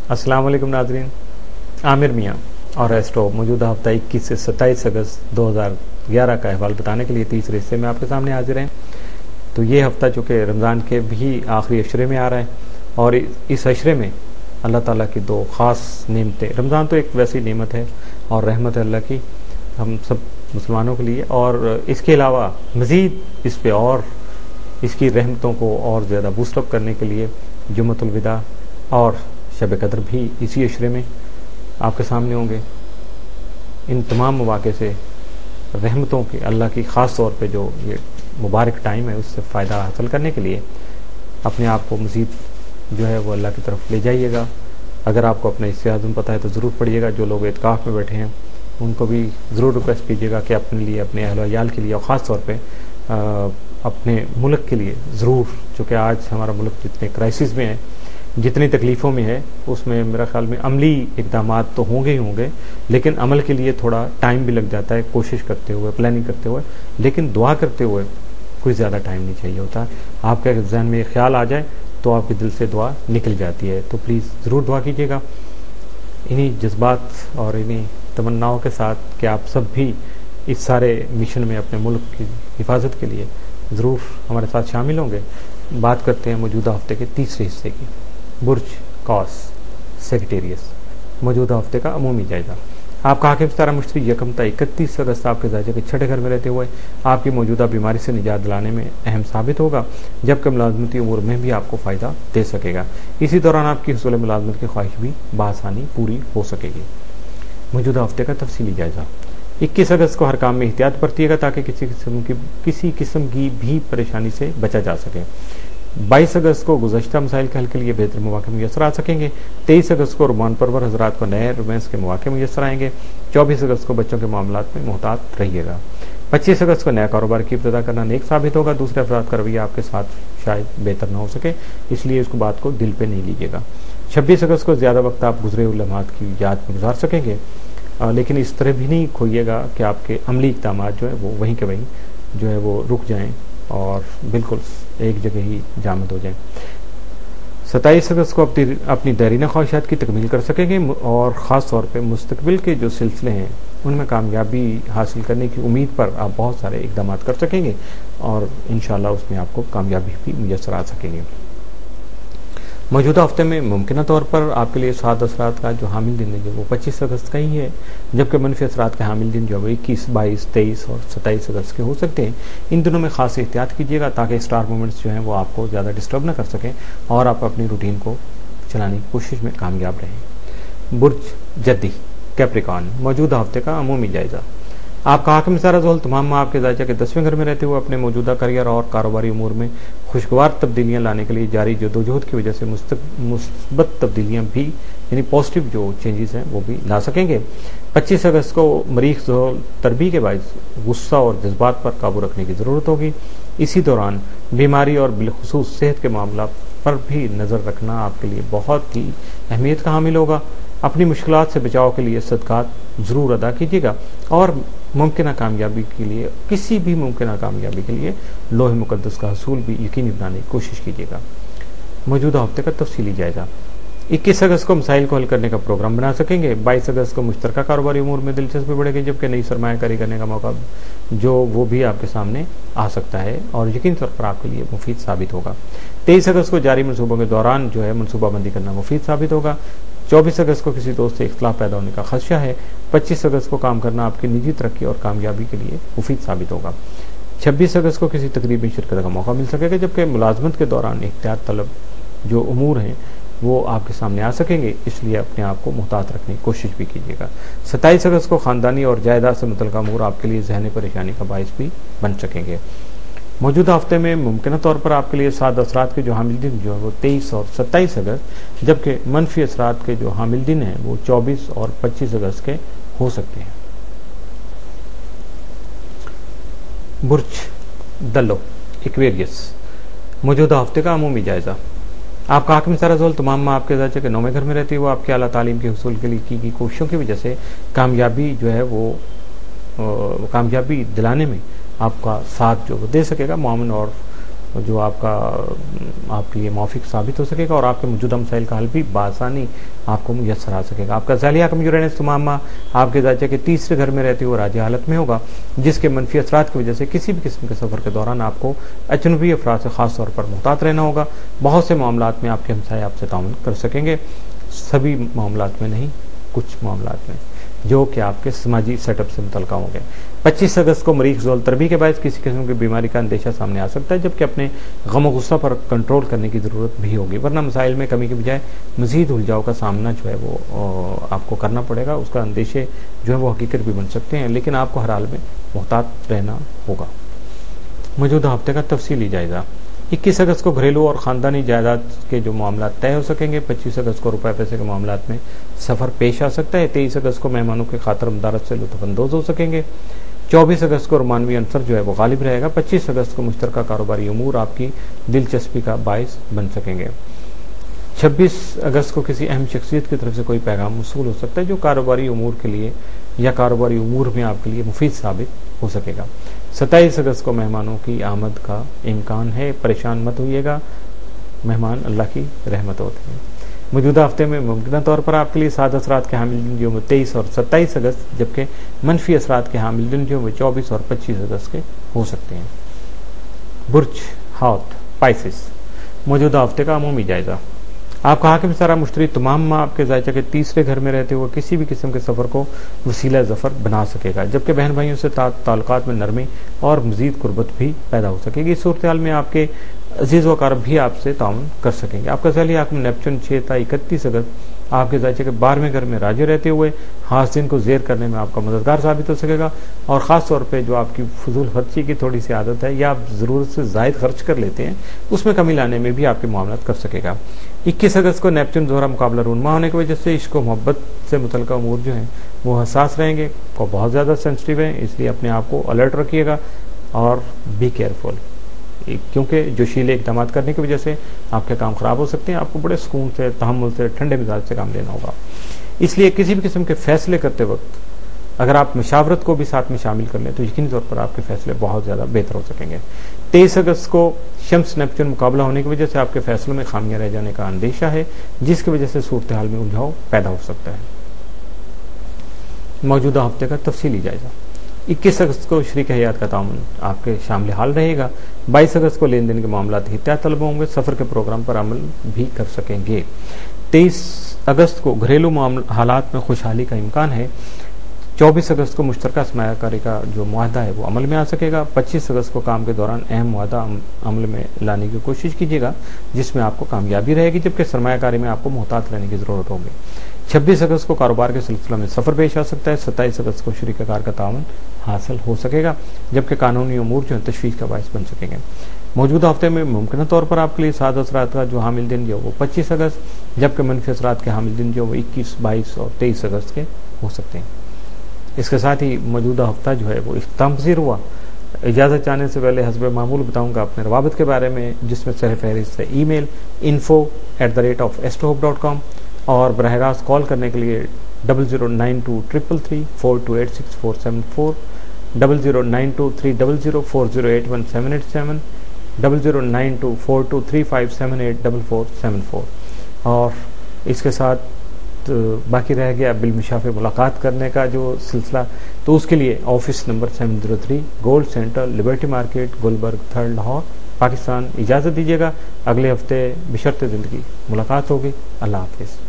السلام علیکم ناظرین، عامر میاں اور ایسٹرو موجودہ ہفتہ 21 سے 27 اگست 2011 کا احوال بتانے کے لیے تیسرے حصے میں آپ کے سامنے حاضر ہیں۔ تو یہ ہفتہ جو کہ رمضان کے بھی آخری عشرے میں آ رہا ہے، اور اس عشرے میں اللہ تعالیٰ کی دو خاص نعمتیں، رمضان تو ایک ویسی نعمت ہے اور رحمت ہے اللہ کی ہم سب مسلمانوں کے لیے، اور اس کے علاوہ مزید اس پہ اور اس کی رحمتوں کو اور زیادہ بوسٹ اپ کرنے کے لیے جمعۃ الوداع اور شب قدر بھی اسی عشرے میں آپ کے سامنے ہوں گے۔ ان تمام مواقع سے رحمتوں کے اللہ کی خاص طور پہ جو یہ مبارک ٹائم ہے اس سے فائدہ حاصل کرنے کے لیے اپنے آپ کو مزید جو ہے وہ اللہ کی طرف لے جائیے گا۔ اگر آپ کو اپنا حصہ اعظم پتہ ہے تو ضرور پڑھیے گا۔ جو لوگ اعتکاف میں بیٹھے ہیں ان کو بھی ضرور ریکویسٹ کیجیے گا کہ اپنے لیے، اپنے اہل و عیال کے لیے اور خاص طور پہ اپنے ملک کے لیے ضرور، چونکہ آج ہمارا ملک جتنے کرائسس میں ہے، جتنی تکلیفوں میں ہے، اس میں میرا خیال میں عملی اقدامات تو ہوں گے، لیکن عمل کے لیے تھوڑا ٹائم بھی لگ جاتا ہے، کوشش کرتے ہوئے، پلاننگ کرتے ہوئے، لیکن دعا کرتے ہوئے کوئی زیادہ ٹائم نہیں چاہیے ہوتا۔ آپ کے ذہن میں یہ خیال آ جائے تو آپ کے دل سے دعا نکل جاتی ہے۔ تو پلیز ضرور دعا کیجیے گا انہی جذبات اور انہی تمناؤں کے ساتھ کہ آپ سب بھی اس سارے مشن میں اپنے ملک کی حفاظت کے لیے ضرور ہمارے ساتھ شامل ہوں گے۔ بات کرتے ہیں موجودہ ہفتے کے تیسرے حصے کی، برج قوس سیگیٹیریس، موجودہ ہفتے کا عمومی جائزہ۔ آپ کا حاکم ستارہ مشتری یکم تا 31 اگست آپ کے زائچہ کے چھٹے گھر میں رہتے ہوئے آپ کی موجودہ بیماری سے نجات دلانے میں اہم ثابت ہوگا، جبکہ ملازمتی امور میں بھی آپ کو فائدہ دے سکے گا۔ اسی دوران آپ کی حصول ملازمت کی خواہش بھی بآسانی پوری ہو سکے گی۔ موجودہ ہفتے کا تفصیلی جائزہ۔ 21 اگست کو ہر کام میں احتیاط برتیے گا تاکہ کسی قسم کی بھی پریشانی سے بچا جا سکے۔ 22 اگست کو گزشتہ مسائل کے حل کے لیے بہتر مواقع میسر آ سکیں گے۔ 23 اگست کو رومان پرور حضرات کو نئے رومانس کے مواقع میسر آئیں گے۔ 24 اگست کو بچوں کے معاملات میں محتاط رہیے گا۔ 25 اگست کو نیا کاروبار کی ابتدا کرنا نیک ثابت ہوگا۔ دوسرے افراد کا رویہ آپ کے ساتھ شاید بہتر نہ ہو سکے، اس لیے اس کو بات کو دل پہ نہیں لیجیے گا۔ 26 اگست کو زیادہ وقت آپ گزرے ہوئے لمحات کی یاد میں گزار سکیں گے، لیکن اس طرح بھی نہیں کھوئیے گا کہ آپ کے عملی اقدامات جو ہے وہ وہیں کے وہیں جو ہے وہ رک جائیں اور بالکل ایک جگہ ہی جامد ہو جائیں۔ 27 اگست کو اپنی دیرینہ خواہشات کی تکمیل کر سکیں گے اور خاص طور پہ مستقبل کے جو سلسلے ہیں ان میں کامیابی حاصل کرنے کی امید پر آپ بہت سارے اقدامات کر سکیں گے اور انشاءاللہ اس میں آپ کو کامیابی بھی میسر آ سکیں گے۔ موجودہ ہفتے میں ممکنہ طور پر آپ کے لیے سعد اثرات کا جو حامل دن ہے جو وہ 25 اگست کا ہی ہے، جبکہ منفی اثرات کے حامل دن جو وہ 21، 22، 23 اور 27 اگست کے ہو سکتے ہیں۔ ان دنوں میں خاص احتیاط کیجیے گا تاکہ اسٹار مومنٹس جو ہیں وہ آپ کو زیادہ ڈسٹرب نہ کر سکیں اور آپ اپنی روٹین کو چلانے کی کوشش میں کامیاب رہیں۔ برج جدی کیپریکان، موجودہ ہفتے کا عمومی جائزہ۔ آپ کا حاکم ستارہ زحل تمام ماہ آپ کے زائچہ کے 10ویں گھر میں رہتے ہوئے اپنے موجودہ کیریئر اور کاروباری امور میں خوشگوار تبدیلیاں لانے کے لیے جاری جدوجہد کی وجہ سے مثبت تبدیلیاں بھی، یعنی پازیٹیو جو چینجز ہیں وہ بھی لا سکیں گے۔ 25 اگست کو مریخ زحل تربی کے باعث غصہ اور جذبات پر قابو رکھنے کی ضرورت ہوگی۔ اسی دوران بیماری اور بالخصوص صحت کے معاملات پر بھی نظر رکھنا آپ کے لیے بہت ہی اہمیت کا حامل ہوگا۔ اپنی مشکلات سے بچاؤ کے لیے صدقات ضرور ادا کیجیے گا اور ممکنہ کامیابی کے لیے، کسی بھی ممکنہ کامیابی کے لیے لوح مقدس کا حصول بھی یقینی بنانے کی کوشش کیجیے گا۔ موجودہ ہفتے کا تفصیلی جائزہ۔ 21 اگست کو مسائل کو حل کرنے کا پروگرام بنا سکیں گے۔ 22 اگست کو مشترکہ کاروباری امور میں دلچسپی بڑھے گی، جبکہ نئی سرمایہ کاری کرنے کا موقع جو وہ بھی آپ کے سامنے آ سکتا ہے اور یقینی طور پر آپ کے لیے مفید ثابت ہوگا۔ 23 اگست کو جاری منصوبوں کے دوران جو ہے منصوبہ بندی کرنا مفید ثابت ہوگا۔ 24 اگست کو کسی دوست سے اختلاف پیدا ہونے کا خدشہ ہے۔ 25 اگست کو کام کرنا آپ کی نجی ترقی اور کامیابی کے لیے مفید ثابت ہوگا۔ 26 اگست کو کسی تقریب میں شرکت کا موقع مل سکے گا، جبکہ ملازمت کے دوران احتیاط طلب جو امور ہیں وہ آپ کے سامنے آ سکیں گے، اس لیے اپنے آپ کو محتاط رکھنے کی کوشش بھی کیجیے گا۔ 27 اگست کو خاندانی اور جائیداد سے متعلقہ امور آپ کے لیے ذہنی پریشانی کا باعث بھی بن سکیں گے۔ موجودہ ہفتے میں ممکنہ طور پر آپ کے لیے سعد اثرات کے جو حامل دن جو ہے وہ 23 اور 27 اگست، جبکہ منفی اثرات کے جو حامل دن ہیں وہ 24 اور 25 اگست کے ہو سکتے ہیں۔ برج دلو ایکویریس، موجودہ ہفتے کا عمومی جائزہ۔ آپ کا حاکم ستارہ زحل تمام ماہ آپ کے زائچہ کے 9ویں گھر میں رہتے ہوئے آپ کی اعلیٰ تعلیم کے حصول کے لیے کی گئی کوششوں کی وجہ سے کامیابی جو ہے وہ کامیابی دلانے میں آپ کا ساتھ جو دے سکے گا۔ معاون اور جو آپ کے لیے موافق ثابت ہو سکے گا اور آپ کے موجودہ مسائل کا حل بھی بآسانی آپ کو میسر آ سکے گا. آپ کا ذیلی حکم یورینس تمام آپ کے ذائچہ کے تیسرے گھر میں رہتے ہوئے راجی حالت میں ہوگا، جس کے منفی اثرات کی وجہ سے کسی بھی قسم کے سفر کے دوران آپ کو اجنبی افراد سے خاص طور پر محتاط رہنا ہوگا. بہت سے معاملات میں آپ کے ہمسائے آپ سے تعاون کر سکیں گے، سبھی معاملات میں نہیں، کچھ معاملات میں جو کہ آپ کے سماجی سیٹ اپ سے متعلقہ ہوں گے. 25 اگست کو مریخ ذوال تربی کے باعث کسی قسم کی بیماری کا اندیشہ سامنے آ سکتا ہے، جبکہ اپنے غم و غصہ پر کنٹرول کرنے کی ضرورت بھی ہوگی، ورنہ مسائل میں کمی کے بجائے مزید الجھاؤ کا سامنا جو ہے وہ آپ کو کرنا پڑے گا. اس کا اندیشے جو ہے وہ حقیقت بھی بن سکتے ہیں، لیکن آپ کو ہر حال میں محتاط رہنا ہوگا. موجودہ ہفتے کا تفصیلی جائزہ. 21 اگست کو گھریلو اور خاندانی جائیداد کے جو معاملات طے ہو سکیں گے. 25 اگست کو روپے پیسے کے معاملات میں سفر پیش آ سکتا ہے. 23 اگست کو مہمانوں کے خاطر مدارت سے لطف اندوز ہو سکیں گے. 24 اگست کو رومانوی عنصر جو ہے وہ غالب رہے گا. 25 اگست کو مشترکہ کاروباری امور آپ کی دلچسپی کا باعث بن سکیں گے. 26 اگست کو کسی اہم شخصیت کی طرف سے کوئی پیغام موصول ہو سکتا ہے جو کاروباری امور کے لیے یا کاروباری امور میں آپ کے لیے مفید ثابت ہو سکے گا. 27 اگست کو مہمانوں کی آمد کا امکان ہے، پریشان مت ہوئیے گا، مہمان اللہ کی رحمت ہوتے ہیں. موجودہ ہفتے میں ممکنہ طور پر آپ کے لیے سعد اثرات کے حامل دن جو 23 اور 27 اگست، جبکہ منفی اثرات کے حامل دن جو 24 اور 25 اگست کے ہو سکتے ہیں. برج ہاتھ پائسس. موجودہ ہفتے کا عمومی جائزہ. آپ کا حاکم سارا مشتری تمام ماہ آپ کے ذائچہ کے تیسرے گھر میں رہتے ہوئے کسی بھی قسم کے سفر کو وسیلہ ظفر بنا سکے گا، جبکہ بہن بھائیوں سے تعلقات میں نرمی اور مزید قربت بھی پیدا ہو سکے گی. اس صورتحال میں آپ کے عزیز و اقارب بھی آپ سے تعاون کر سکیں گے. آپ کا ذیلی حاکم نیپچون 6 تا 31 اگست آپ کے ذائچہ کے 12ویں گھر میں راجی رہتے ہوئے خاص دن کو زیر کرنے میں آپ کا مددگار ثابت ہو سکے گا، اور خاص طور پہ جو آپ کی فضول خرچی کی تھوڑی سی عادت ہے یا آپ ضرورت سے زائد خرچ کر لیتے ہیں، اس میں کمی لانے میں بھی آپ کے معاملات کر سکے گا. 21 اگست کو نیپچون زہرہ مقابلہ رونما ہونے کی وجہ سے عشق و محبت سے متعلقہ امور جو ہیں وہ حساس رہیں گے، کو بہت زیادہ سینسٹیو ہیں، اس لیے اپنے آپ کو الرٹ رکھیے گا اور بی کیئرفل، کیونکہ جوشیلے اقدامات کرنے کی وجہ سے آپ کے کام خراب ہو سکتے ہیں. آپ کو بڑے سکون سے، تحمل سے، ٹھنڈے مزاج سے کام لینا ہوگا. اس لیے کسی بھی قسم کے فیصلے کرتے وقت اگر آپ مشاورت کو بھی ساتھ میں شامل کر لیں تو یقینی طور پر آپ کے فیصلے بہت زیادہ بہتر ہو سکیں گے. 23 اگست کو شمس نیپچون مقابلہ ہونے کی وجہ سے آپ کے فیصلوں میں خامیاں رہ جانے کا اندیشہ ہے، جس کی وجہ سے صورتحال میں الجھاؤ پیدا ہو سکتا ہے. موجودہ ہفتے کا تفصیلی جائزہ. 21 اگست کو شریک حیات کا تعاون آپ کے شامل حال رہے گا. 22 اگست کو لین دین کے معاملات احتیاط طلب ہوں گے، سفر کے پروگرام پر عمل بھی کر سکیں گے. 23 اگست کو گھریلو حالات میں خوشحالی کا امکان ہے. 24 اگست کو مشترکہ سرمایہ کاری کا جو معاہدہ ہے وہ عمل میں آ سکے گا. 25 اگست کو کام کے دوران اہم معاہدہ عمل میں لانے کی کوشش کیجیے گا جس میں آپ کو کامیابی رہے گی، جبکہ سرمایہ کاری میں آپ کو محتاط رہنے کی ضرورت ہوگی. 26 اگست کو کاروبار کے سلسلہ میں سفر پیش آ سکتا ہے. 27 اگست کو شریک کار کا تعاون حاصل ہو سکے گا، جبکہ قانونی امور جو ہیں تشویش کا باعث بن سکیں گے. موجودہ ہفتے میں ممکنہ طور پر آپ کے لیے سعد اثرات کا جو حامل دن جو وہ 25 اگست، جبکہ منفی اثرات کے حامل دن جو وہ 21، 22 اور 23 اگست کے ہو سکتے ہیں. اس کے ساتھ ہی موجودہ ہفتہ جو ہے وہ اختتام پذیر ہوا. اجازت چاہنے سے پہلے حسب معمول بتاؤں گا اپنے روابط کے بارے میں، جس میں سر فہرست ہے ای میل info@astrohope.com اور براہ راست کال کرنے کے لیے 00923334286474 00923004081787 00924235784474. اور اس کے ساتھ باقی رہ گیا بالمشافہ ملاقات کرنے کا جو سلسلہ، تو اس کے لیے office number 703 gold centre, Liberty market, Gulberg 3 Lahore, Pakistan. اجازت دیجیے گا، اگلے ہفتے بشرط زندگی ملاقات ہوگی. اللہ حافظ.